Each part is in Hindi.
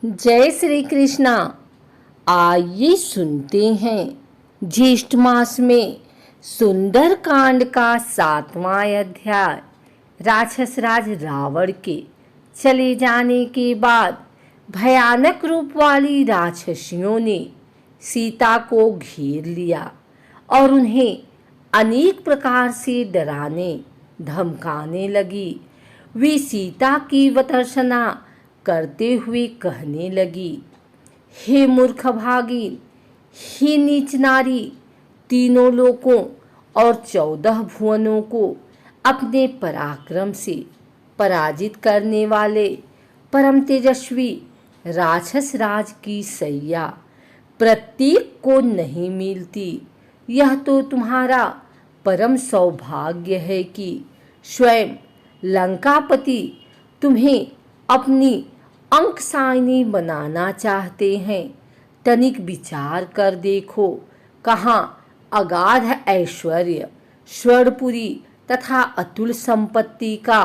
जय श्री कृष्णा। आइए सुनते हैं ज्येष्ठ मास में सुंदर कांड का 7वां अध्याय। राक्षस राज रावण के चले जाने के बाद भयानक रूप वाली राक्षसियों ने सीता को घेर लिया और उन्हें अनेक प्रकार से डराने धमकाने लगी। वे सीता की वतर्सना करते हुए कहने लगी, हे मूर्ख भागिन, हे नीच नारी, तीनों लोकों और 14 भुवनों को अपने पराक्रम से पराजित करने वाले परम तेजस्वी राक्षस राज की सैया प्रत्येक को नहीं मिलती। यह तो तुम्हारा परम सौभाग्य है कि स्वयं लंकापति तुम्हें अपनी अंकसायनी बनाना चाहते हैं। तनिक विचार कर देखो, कहाँ अगाध ऐश्वर्य, स्वर्णपुरी तथा अतुल संपत्ति का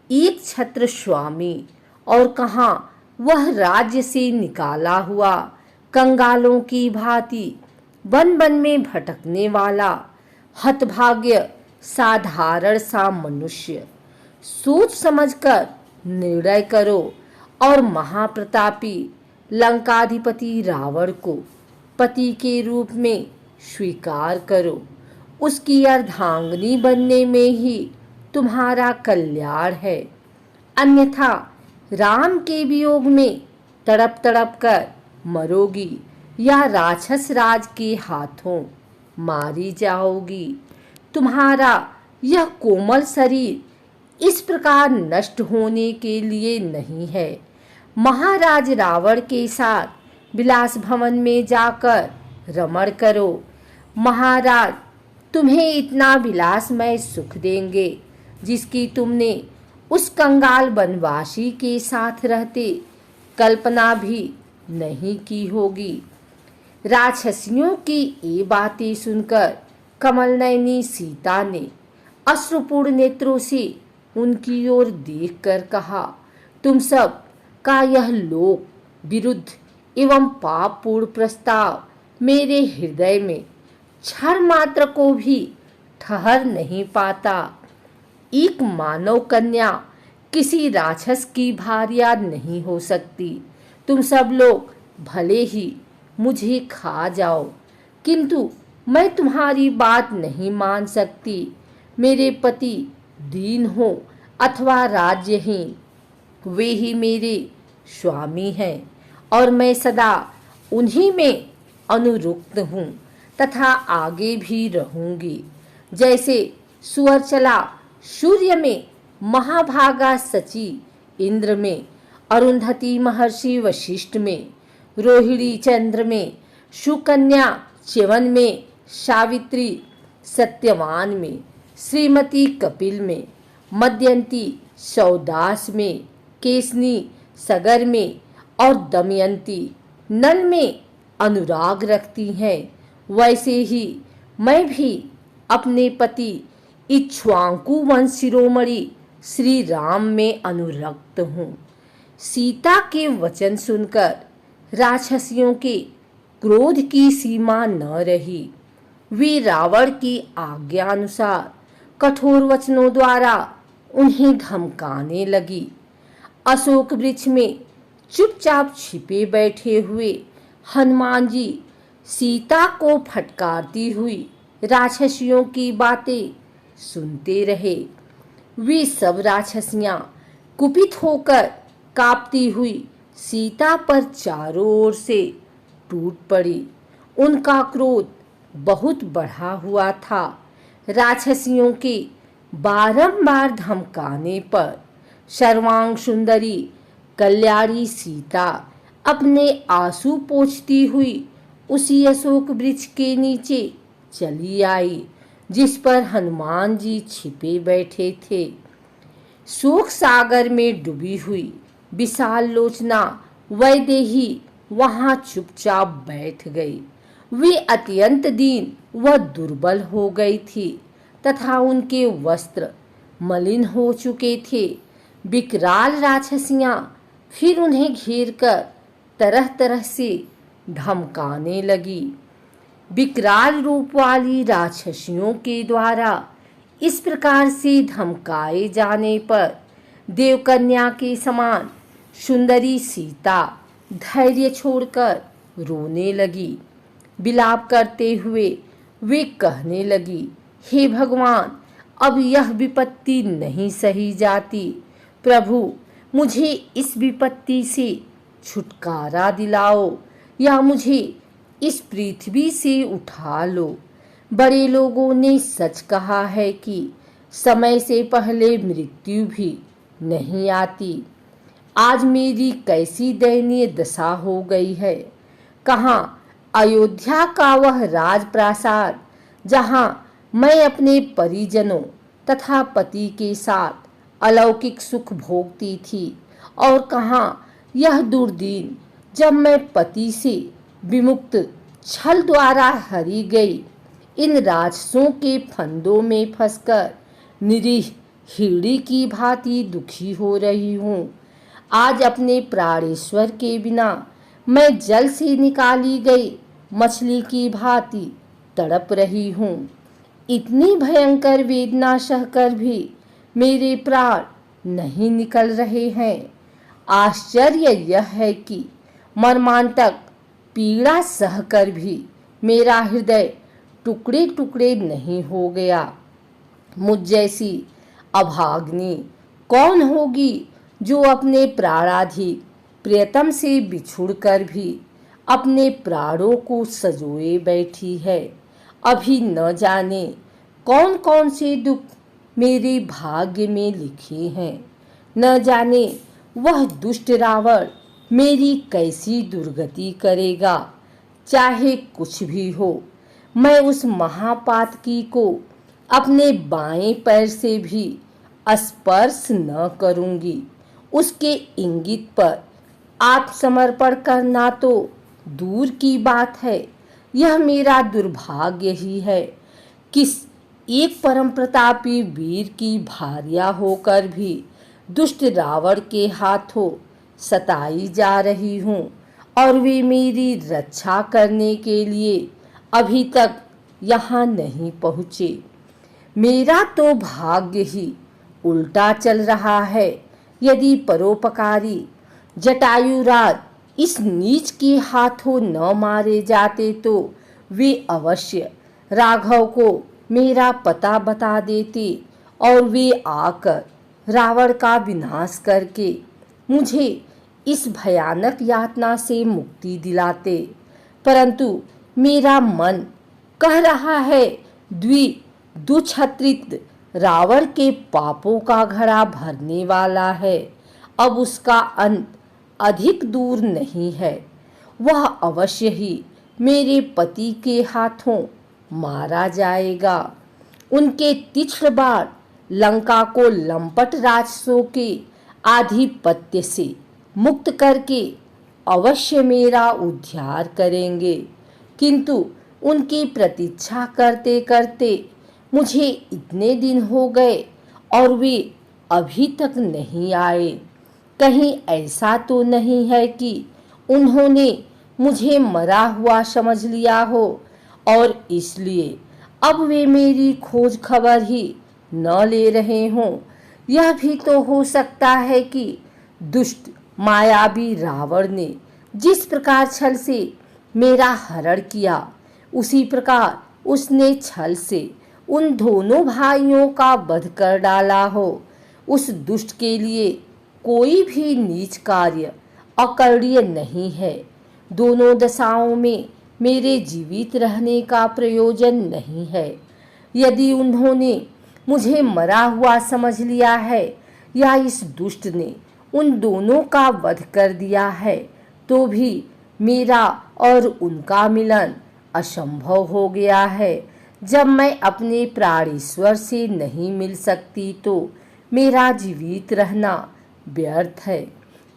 एक छत्र स्वामी और कहाँ वह राज्य से निकाला हुआ कंगालों की भांति वन वन में भटकने वाला हतभाग्य साधारण सा मनुष्य। सोच समझकर निर्णय करो और महाप्रतापी लंकाधिपति रावण को पति के रूप में स्वीकार करो। उसकी अर्धांगिनी बनने में ही तुम्हारा कल्याण है, अन्यथा राम के वियोग में तड़प तड़प कर मरोगी या राक्षस राज के हाथों मारी जाओगी। तुम्हारा यह कोमल शरीर इस प्रकार नष्ट होने के लिए नहीं है। महाराज रावण के साथ विलास भवन में जाकर रमण करो। महाराज तुम्हें इतना विलासमय सुख देंगे जिसकी तुमने उस कंगाल वनवासी के साथ रहते कल्पना भी नहीं की होगी। राक्षसियों की ये बातें सुनकर कमलनयनी सीता ने अश्रुपूर्ण नेत्रों से उनकी ओर देखकर कहा, तुम सब का यह लोक विरुद्ध एवं पापपूर्ण प्रस्ताव मेरे हृदय में क्षण मात्र को भी ठहर नहीं पाता। एक मानव कन्या किसी राक्षस की भार्या नहीं हो सकती। तुम सब लोग भले ही मुझे खा जाओ, किंतु मैं तुम्हारी बात नहीं मान सकती। मेरे पति दीन हो अथवा राज्यहीन, वे ही मेरे स्वामी हैं और मैं सदा उन्हीं में अनुरक्त हूँ तथा आगे भी रहूँगी। जैसे सुअरचला सूर्य में, महाभागा सची इंद्र में, अरुंधति महर्षि वशिष्ठ में, रोहिणी चंद्र में, सुकन्या च्यवन में, सावित्री सत्यवान में, श्रीमती कपिल में, मध्यंती सौदास में, केसनी सगर में और दमयंती नल में अनुराग रखती हैं, वैसे ही मैं भी अपने पति इक्ष्वाकु वंश शिरोमणि श्री राम में अनुरक्त हूँ। सीता के वचन सुनकर राक्षसियों के क्रोध की सीमा न रही। वे रावण की आज्ञा अनुसार कठोर वचनों द्वारा उन्हें धमकाने लगी। अशोक वृक्ष में चुपचाप छिपे बैठे हुए हनुमान जी सीता को फटकारती हुई राक्षसियों की बातें सुनते रहे। वे सब राक्षसियां कुपित होकर कांपती हुई सीता पर चारों ओर से टूट पड़ी। उनका क्रोध बहुत बढ़ा हुआ था। राक्षसियों के बारंबार धमकाने पर सर्वांग सुंदरी कल्याणी सीता अपने आंसू पोंछती हुई उसी अशोक वृक्ष के नीचे चली आई जिस पर हनुमान जी छिपे बैठे थे। शोक सागर में डूबी हुई विशाल लोचना वैदेही वहां चुपचाप बैठ गई। वे अत्यंत दीन व दुर्बल हो गई थी तथा उनके वस्त्र मलिन हो चुके थे। विकराल राक्षसियां फिर उन्हें घेर कर तरह तरह से धमकाने लगी। विकराल रूप वाली राक्षसियों के द्वारा इस प्रकार से धमकाए जाने पर देवकन्या के समान सुंदरी सीता धैर्य छोड़कर रोने लगी। विलाप करते हुए वे कहने लगी, हे भगवान, अब यह विपत्ति नहीं सही जाती। प्रभु, मुझे इस विपत्ति से छुटकारा दिलाओ या मुझे इस पृथ्वी से उठा लो। बड़े लोगों ने सच कहा है कि समय से पहले मृत्यु भी नहीं आती। आज मेरी कैसी दयनीय दशा हो गई है। कहाँ अयोध्या का वह राजप्रासाद जहाँ मैं अपने परिजनों तथा पति के साथ अलौकिक सुख भोगती थी, और कहाँ यह दुर्दिन जब मैं पति से विमुक्त छल द्वारा हरी गई इन राक्षसों के फंदों में फंसकर निरीह हिरणी की भांति दुखी हो रही हूँ। आज अपने प्राणेश्वर के बिना मैं जल से निकाली गई मछली की भांति तड़प रही हूँ। इतनी भयंकर वेदना सहकर भी मेरे प्राण नहीं निकल रहे हैं। आश्चर्य यह है कि मर्मांतक पीड़ा सहकर भी मेरा हृदय टुकड़े टुकड़े नहीं हो गया। मुझ जैसी अभागिनी कौन होगी जो अपने प्राणाधिक प्रियतम से बिछुड़कर भी अपने प्राणों को सजोए बैठी है। अभी न जाने कौन कौन से दुख मेरे भाग्य में लिखे हैं। न जाने वह दुष्ट रावण मेरी कैसी दुर्गति करेगा। चाहे कुछ भी हो, मैं उस महापातकी को अपने बाएं पैर से भी स्पर्श न करूंगी। उसके इंगित पर आत्मसमर्पण करना तो दूर की बात है, यह मेरा दुर्भाग्य ही है। किस एक परम प्रतापी वीर की भार्या होकर भी दुष्ट रावण के हाथों सताई जा रही हूँ, और वे मेरी रक्षा करने के लिए अभी तक यहाँ नहीं पहुँचे। मेरा तो भाग्य ही उल्टा चल रहा है। यदि परोपकारी जटायुराज इस नीच के हाथों न मारे जाते तो वे अवश्य राघव को मेरा पता बता देते और वे आकर रावण का विनाश करके मुझे इस भयानक यातना से मुक्ति दिलाते। परंतु मेरा मन कह रहा है दुछत्रित रावण के पापों का घड़ा भरने वाला है। अब उसका अंत अधिक दूर नहीं है। वह अवश्य ही मेरे पति के हाथों मारा जाएगा। उनके तीक्ष्ण बाण लंका को लंपट राक्षसों के आधिपत्य से मुक्त करके अवश्य मेरा उद्धार करेंगे। किंतु उनकी प्रतीक्षा करते करते मुझे इतने दिन हो गए और वे अभी तक नहीं आए। कहीं ऐसा तो नहीं है कि उन्होंने मुझे मरा हुआ समझ लिया हो और इसलिए अब वे मेरी खोज खबर ही न ले रहे हों। यह भी तो हो सकता है कि दुष्ट मायावी रावण ने जिस प्रकार छल से मेरा हरण किया, उसी प्रकार उसने छल से उन दोनों भाइयों का वध कर डाला हो। उस दुष्ट के लिए कोई भी नीच कार्य अकरणीय नहीं है। दोनों दशाओं में मेरे जीवित रहने का प्रयोजन नहीं है। यदि उन्होंने मुझे मरा हुआ समझ लिया है या इस दुष्ट ने उन दोनों का वध कर दिया है, तो भी मेरा और उनका मिलन असंभव हो गया है। जब मैं अपने प्राणेश्वर से नहीं मिल सकती तो मेरा जीवित रहना व्यर्थ है।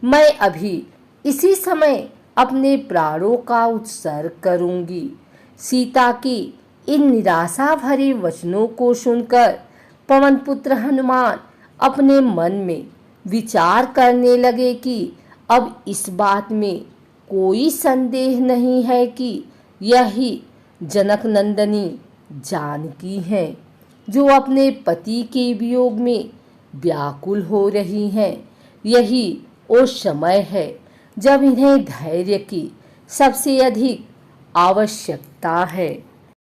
मैं अभी इसी समय अपने प्राणों का उत्सर्ग करूंगी। सीता की इन निराशा भरे वचनों को सुनकर पवन पुत्र हनुमान अपने मन में विचार करने लगे कि अब इस बात में कोई संदेह नहीं है कि यही जनक नंदनी जानकी हैं, जो अपने पति के वियोग में व्याकुल हो रही हैं। यही वो समय है जब इन्हें धैर्य की सबसे अधिक आवश्यकता है।